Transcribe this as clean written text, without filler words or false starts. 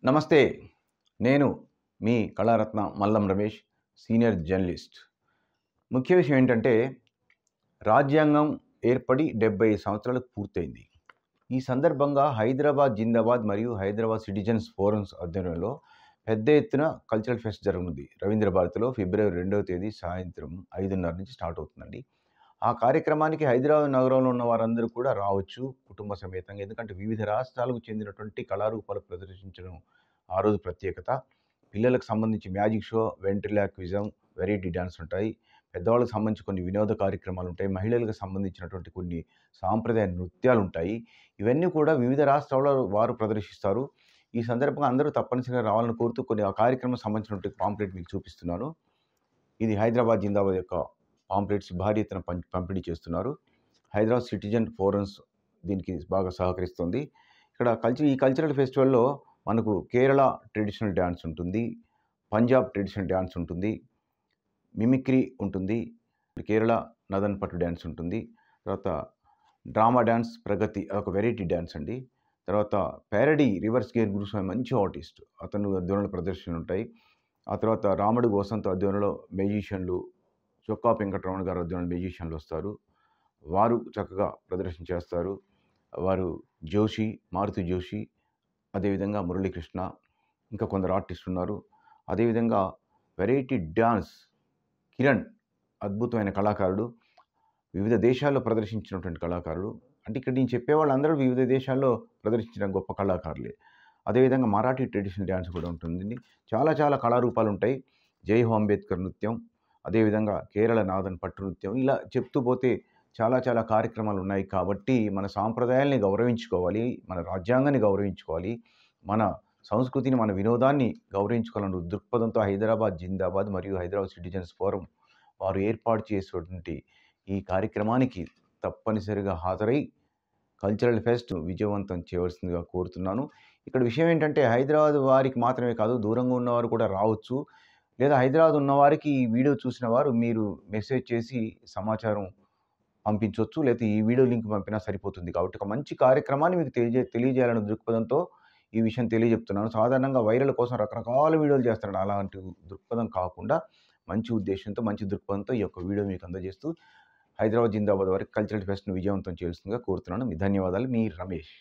నమస్తే. నేను మీ Kalaratna Mallam Ramesh, senior journalist. ముఖ్య విషయం ఏంటంటే, రాజ్యాంగం ఏర్పడి 75 సంవత్సరాలకు పూర్తయింది. ఈ సందర్భంగా హైదరాబాద్ జిందాబాద్ మరియు హైదరాబాద్ సిటిజన్స్ ఫోరమ్స్ ఆధ్వర్యంలో పెద్ద ఎత్తున కల్చరల్ ఫెస్ట్ జరగనుంది. రవీంద్ర భారతిలో ఫిబ్రవరి 2వ తేదీ సాయంత్రం 5:30 నుంచి స్టార్ట్ అవుతుందండి. ఆ కార్యక్రమానికి హైదరాబాద్ నగరంలో ఉన్న వారందరూ కూడా రావచ్చు కుటుంబ సమేతంగా. ఎందుకంటే వివిధ రాష్ట్రాలకు చెందినటువంటి కళారూపాలు ప్రదర్శించడం ఆ రోజు ప్రత్యేకత. పిల్లలకు సంబంధించి magic show, ventriloquism, variety dance ఉంటాయి. పెద్దవాళ్ళకి సంబంధించి కొన్ని వినోద కార్యక్రమాలు ఉంటాయి. మహిళలకు సంబంధించినటువంటి కొన్ని సాంప్రదాయ నృత్యాలు ఉంటాయి. ఇవన్నీ కూడా వివిధ రాష్ట్రాల వారు ప్రదర్శిస్తారు. ఈ సందర్భంగా అందరూ తప్పనిసరిగా రావాలని కోరుతూ కొన్ని ఆ కార్యక్రమం సంబంధించినటువంటి పాంప్లెట్ మీకు చూపిస్తున్నాను. ఇది హైదరాబాద్ జిందాబాద్ యొక్క పాంప్లెట్స్ భారీ ఎత్తున పంపిణీ చేస్తున్నారు. హైదరాబాద్ సిటిజన్ ఫోరమ్స్ దీనికి బాగా సహకరిస్తుంది. ఇక్కడ ఈ కల్చరల్ ఫెస్టివల్‌లో మనకు కేరళ ట్రెడిషనల్ డాన్స్ ఉంటుంది, పంజాబ్ ట్రెడిషనల్ డాన్స్ ఉంటుంది, మిమిక్రీ ఉంటుంది, కేరళ నదన్ పట్టు డాన్స్ ఉంటుంది, తర్వాత డ్రామా డాన్స్ ప్రగతి అదొక వెరైటీ డాన్స్ అండి. తర్వాత ప్యారడీ రివర్స్ గేర్ గురుస్వామి మంచి ఆర్టిస్ట్, అతను ఆధ్వర్యంలో ప్రదర్శనలు ఉంటాయి. ఆ తర్వాత రాముడు వసంత్ ఆధ్వర్యంలో మ్యూజిషియన్లు, చొక్కా వెంకటరమణ గారి ఆధ్వర్యంలో మ్యూజిషియన్లు వస్తారు. వారు చక్కగా ప్రదర్శన చేస్తారు. వారు జోషి, మారుతి జోషి, అదేవిధంగా మురళీకృష్ణ, ఇంకా కొందరు ఆర్టిస్టులు ఉన్నారు. అదేవిధంగా వెరైటీ డాన్స్ కిరణ్ అద్భుతమైన కళాకారుడు, వివిధ దేశాల్లో ప్రదర్శించినటువంటి కళాకారుడు. అంటే ఇక్కడ నేను చెప్పేవాళ్ళందరూ వివిధ దేశాల్లో ప్రదర్శించిన గొప్ప కళాకారులే. అదేవిధంగా మరాఠీ ట్రెడిషనల్ డాన్స్ కూడా ఉంటుందండి. చాలా కళారూపాలు ఉంటాయి. జై హో అంబేద్కర్ నృత్యం, అదేవిధంగా కేరళ నాదన్ పట్టు నృత్యం, ఇలా చెప్తూ పోతే చాలా కార్యక్రమాలు ఉన్నాయి. కాబట్టి మన సాంప్రదాయాల్ని గౌరవించుకోవాలి, మన రాజ్యాంగాన్ని గౌరవించుకోవాలి, మన సంస్కృతిని, మన వినోదాన్ని గౌరవించుకోవాలన్న దృక్పథంతో హైదరాబాద్ జిందాబాద్ మరియు హైదరాబాద్ సిటిజన్స్ ఫోరం వారు ఏర్పాటు చేసినటువంటి ఈ కార్యక్రమానికి తప్పనిసరిగా హాజరై కల్చరల్ ఫెస్ట్ విజయవంతం చేయవలసిందిగా కోరుతున్నాను. ఇక్కడ విషయం ఏంటంటే, హైదరాబాద్ వారికి మాత్రమే కాదు, దూరంగా ఉన్నవారు కూడా రావచ్చు. లేదా హైదరాబాద్ ఉన్నవారికి ఈ వీడియో చూసిన వారు మీరు మెసేజ్ చేసి సమాచారం పంపించొచ్చు. లేకపోతే ఈ వీడియో లింక్ పంపినా సరిపోతుంది. కాబట్టి ఒక మంచి కార్యక్రమాన్ని మీకు తెలియజేయాలనే దృక్పథంతో ఈ విషయం తెలియజెప్తున్నాను. సాధారణంగా వైరల్ కోసం రకరకాల వీడియోలు చేస్తున్నాడు. అలాంటి దృక్పథం కాకుండా మంచి ఉద్దేశంతో, మంచి దృక్పథంతో ఈ యొక్క వీడియో మీకు అందజేస్తూ హైదరాబాద్ జిందాబాద్ వారికి కల్చరల్ ఫెస్ట్‌ను విజయవంతం చేయాల్సిందిగా కోరుతున్నాను. ధన్యవాదాలు. మీ రమేష్.